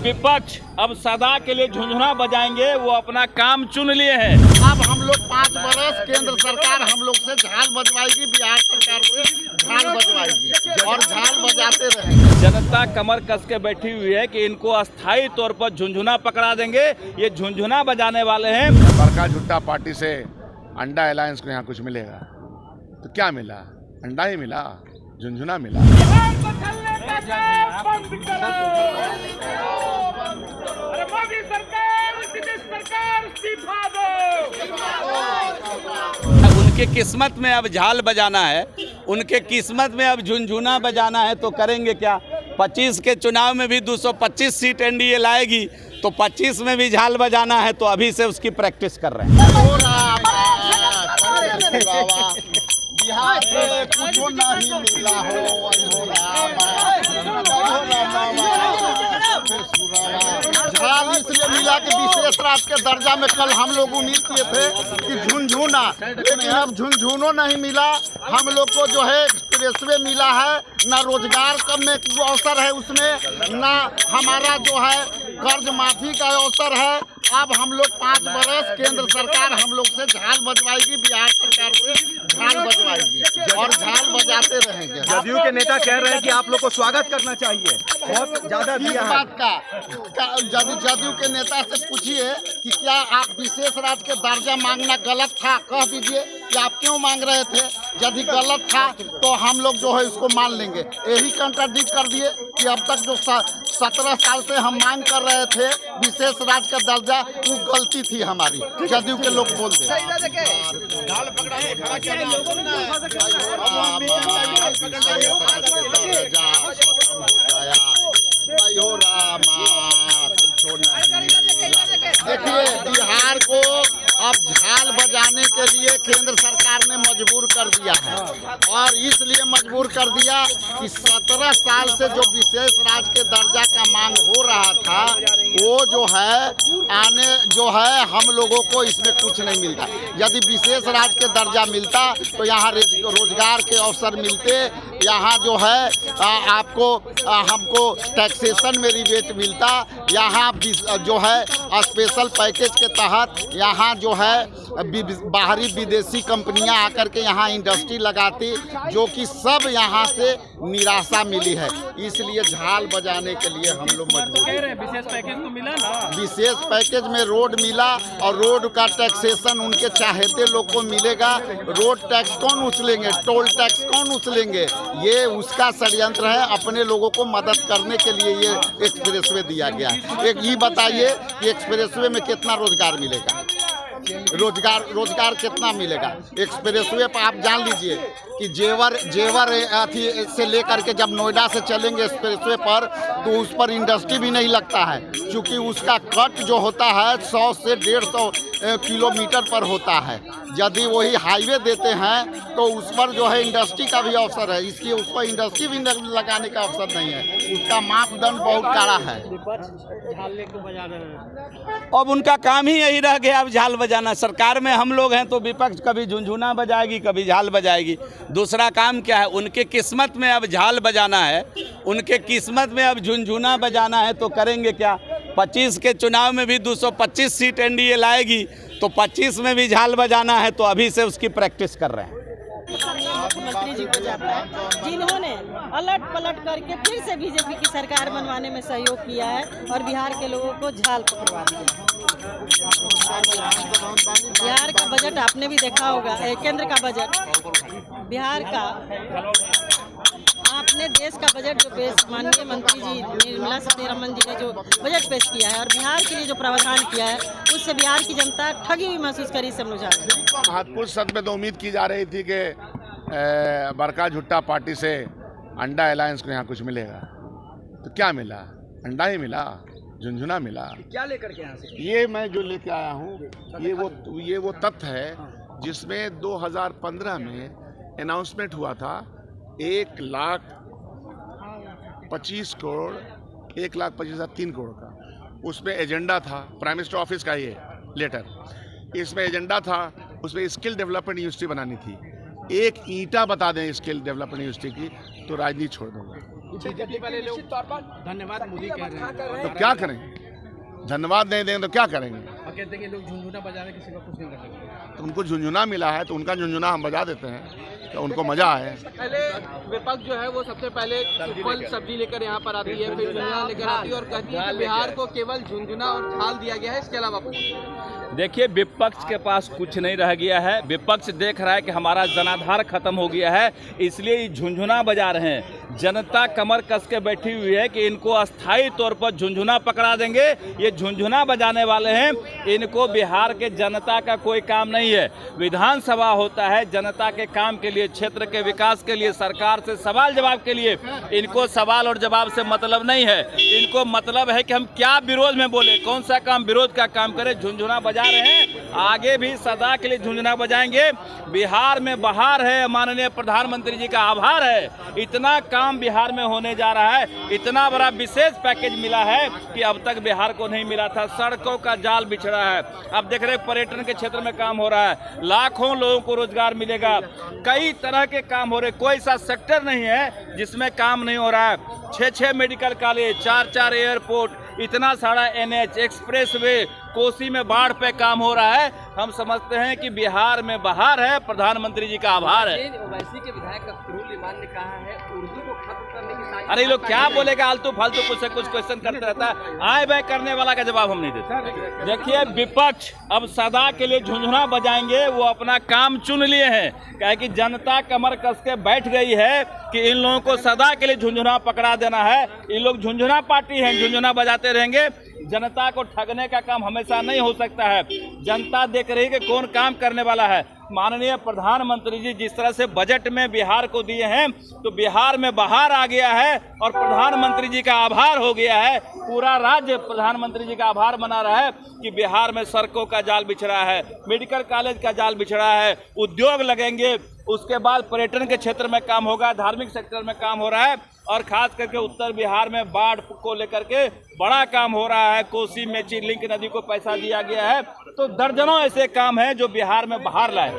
विपक्ष अब सदा के लिए झुंझुना बजाएंगे, वो अपना काम चुन लिए हैं। अब हम लोग 5 बरस केंद्र सरकार हम लोग से झाल बजवाएगी, बिहार सरकार से झाल बजवाएगी और झाल बजाते रहेंगे। जनता कमर कस के बैठी हुई है कि इनको अस्थायी तौर पर झुंझुना पकड़ा देंगे। ये झुंझुना बजाने वाले हैं। बरका झुट्टा पार्टी से अंडा अलायंस को यहाँ कुछ मिलेगा तो क्या मिला? अंडा ही मिला, झुंझुना मिला। उनके किस्मत में अब झाल बजाना है, उनके किस्मत में अब झुंझुना बजाना है, तो करेंगे क्या? 25 के चुनाव में भी 225 सीट एनडीए लाएगी, तो 25 में भी झाल बजाना है, तो अभी से उसकी प्रैक्टिस कर रहे हैं। बिहार से कुछ नहीं मिला हो, झाल इसलिए मिला कि विशेष राज के दर्जा में कल हम लोग उम्मीद किए थे कि झुंझुना, लेकिन अब झुंझुनो नहीं मिला। हम लोग को जो है एक्सप्रेसवे मिला है, ना रोजगार में अवसर है उसमें, ना हमारा जो है कर्ज माफी का अवसर है। अब हम लोग 5 बरस केंद्र सरकार हम लोग से झाल बजवाएगी, बिहार सरकार से झाल बजवाएगी और झाल बजाते रहेंगे। जदयू के नेता कह रहे हैं कि आप लोग को स्वागत करना चाहिए, बहुत ज्यादा दिया है। बात का जदयू के नेता से पूछिए कि क्या आप विशेष राज्य के दर्जा मांगना गलत था, कह दीजिए कि आप क्यों मांग रहे थे। यदि गलत था तो हम लोग जो है इसको मान लेंगे। यही कंट्राडिक्ट कर दिए कि अब तक जो 17 साल से हम मांग कर रहे थे विशेष राज्य का दर्जा, वो गलती थी हमारी। जदयू के लोग बोल दे देखिए, बिहार को अब झाल बजाने के लिए केंद्र सरकार ने मजबूर कर दिया है, और इसलिए मजबूर कर दिया कि 17 साल से जो विशेष राज्य के दर्जा का मांग हो रहा था, वो जो है हम लोगों को इसमें कुछ नहीं मिलता। यदि विशेष राज्य के दर्जा मिलता तो यहाँ रोजगार के अवसर मिलते, यहाँ जो है हमको टैक्सेशन में रिबेट मिलता, यहाँ जो है स्पेशल पैकेज के तहत यहाँ जो है बाहरी विदेशी कंपनियां आकर के यहाँ इंडस्ट्री लगाती, जो कि सब यहाँ से निराशा मिली है। इसलिए झाल बजाने के लिए हम लोग मजबूर हैं। विशेष पैकेज तो मिला ना? विशेष पैकेज में रोड मिला, और रोड का टैक्सेशन उनके चाहते लोग को मिलेगा। रोड टैक्स कौन उछलेंगे, टोल टैक्स कौन उछलेंगे? ये उसका षड्यंत्र है। अपने लोगों को मदद करने के लिए ये एक्सप्रेसवे दिया गया है। एक ये बताइए कि एक्सप्रेसवे में कितना रोजगार मिलेगा? रोजगार कितना मिलेगा एक्सप्रेसवे पर? आप जान लीजिए कि जेवर अथी से लेकर के जब नोएडा से चलेंगे एक्सप्रेसवे पर, तो उस पर इंडस्ट्री भी नहीं लगता है, क्योंकि उसका कट जो होता है 100 से 150 किलोमीटर पर होता है। यदि वही हाईवे देते हैं तो उस पर जो है इंडस्ट्री का भी अवसर है, इसलिए उस पर इंडस्ट्री भी लगाने का अवसर नहीं है। उसका मापदंड बहुत कड़ा है। अब उनका काम ही यही रह गया, अब झाल बजाना। सरकार में हम लोग हैं तो विपक्ष कभी झुंझुना बजाएगी, कभी झाल बजाएगी। दूसरा काम क्या है? उनके किस्मत में अब झाल बजाना है, उनके किस्मत में अब झुंझुना बजाना है, तो करेंगे क्या? 25 के चुनाव में भी 225 सीट एनडीए लाएगी, तो 25 में भी झाल बजाना है, तो अभी से उसकी प्रैक्टिस कर रहे हैं। मुख्यमंत्री जी को जाता है, जिन्होंने अलट पलट करके फिर से बीजेपी की सरकार बनवाने में सहयोग किया है और बिहार के लोगों को झाल पकड़वा दिया। बिहार का बजट आपने भी देखा होगा, केंद्र का बजट, बिहार का, आपने देश का बजट जो पेश माननीय मंत्री जी निर्मला सीतारमण जी ने जो बजट पेश किया है और बिहार के लिए जो प्रावधान किया है, उससे बिहार की जनता ठगी हुई महसूस करी। सब लोग महत्वपूर्ण सत्र में तो उम्मीद की जा रही थी कि बरका झुट्टा पार्टी से अंडा अलायंस को यहाँ कुछ मिलेगा तो क्या मिला? अंडा ही मिला, झुंझुना मिला। क्या लेकर के यहाँ से? ये मैं जो लेके आया हूँ, ये वो तथ्य है जिसमें 2015 में अनाउंसमेंट हुआ था 1,25,000 करोड़, 1,25,3 करोड़ का। उसमें एजेंडा था, प्राइम मिनिस्टर ऑफिस का ये लेटर, इसमें एजेंडा था, उसमें स्किल डेवलपमेंट यूनिवर्सिटी बनानी थी। एक ईंटा बता दें स्किल डेवलपमेंट यूनिवर्सिटी की तो राजनीति छोड़ दूंगा। बीजेपी वाले लोग तौर पर धन्यवाद मोदी कह रहे हैं, तो क्या करेंगे? धन्यवाद नहीं देंगे तो क्या करेंगे? और कहते हैं कि लोग झुनझुना बजाने के सिवा कुछ नहीं कर सकते। तो उनको झुनझुना मिला है तो उनका झुनझुना हम बजा देते हैं, तो उनको मजा आए। पहले विपक्ष जो है वो सबसे पहले फल सब्जी लेकर यहाँ पर आती है, फिर झुनझुना लेकर आती है और कहती है कि बिहार को केवल झुनझुना और झाल दिया गया है, इसके अलावा कुछ नहीं। देखिए, विपक्ष के पास कुछ नहीं रह गया है। विपक्ष देख रहा है कि हमारा जनाधार खत्म हो गया है, इसलिए ये झुनझुना बजा रहे हैं। जनता कमर कस के बैठी हुई है कि इनको अस्थायी तौर पर झुनझुना पकड़ा देंगे। ये झुनझुना बजाने वाले हैं, इनको बिहार के जनता का कोई काम नहीं है। विधानसभा होता है जनता के काम के लिए, क्षेत्र के विकास के लिए, सरकार से सवाल जवाब के लिए। इनको सवाल और जवाब से मतलब नहीं है, इनको मतलब है कि हम क्या विरोध में बोले, कौन सा काम विरोध का काम करें। झुनझुना बजा रहे हैं, आगे भी सदा के लिए झुनझुना बजाएंगे। बिहार में बहार है, माननीय प्रधानमंत्री जी का आभार है। इतना काम बिहार में होने जा रहा है, इतना बड़ा विशेष पैकेज मिला है कि अब तक बिहार को नहीं मिला था। सड़कों का जाल बिछड़ा है, अब देख रहे पर्यटन के क्षेत्र में काम हो रहा है, लाखों लोगों को रोजगार मिलेगा, कई तरह के काम हो रहे। कोई सा सेक्टर नहीं है जिसमें काम नहीं हो रहा है। 6 मेडिकल कॉलेज, 4 एयरपोर्ट, इतना सारा NH, एक्सप्रेस वे, कोसी में बाढ़ पे काम हो रहा है। हम समझते हैं कि बिहार में बहार है, प्रधानमंत्री जी का आभार है। ओवैसी के विधायक अख्तरुल इमान ने कहा है उर्दू को खत्म करने की साजिश। अरे लोग क्या बोलेगा, आलतू फालतू कुछ से कुछ क्वेश्चन करते रहता है, आए बाय करने वाला का जवाब हम नहीं देते। देखिए, विपक्ष अब सदा के लिए झुनझुना बजाएंगे, वो अपना काम चुन लिए हैं। क्या कि जनता कमर कस के बैठ गई है कि इन लोगों को सदा के लिए झुनझुना पकड़ा देना है। इन लोग झुनझुना पार्टी हैं, झुनझुना बजाते रहेंगे। जनता को ठगने का काम हमेशा नहीं हो सकता है। जनता देख रही है कि कौन काम करने वाला है। माननीय प्रधानमंत्री जी जिस तरह से बजट में बिहार को दिए हैं, तो बिहार में बहार आ गया है और प्रधानमंत्री जी का आभार हो गया है। पूरा राज्य प्रधानमंत्री जी का आभार मना रहा है कि बिहार में सड़कों का जाल बिछ रहा है, मेडिकल कॉलेज का जाल बिछ रहा है, उद्योग लगेंगे, उसके बाद पर्यटन के क्षेत्र में काम होगा, धार्मिक सेक्टर में काम हो रहा है, और खास करके उत्तर बिहार में बाढ़ को लेकर के बड़ा काम हो रहा है। कोसी में लिंक नदी को पैसा दिया गया है। तो दर्जनों ऐसे काम हैं जो बिहार में बाहर लाए।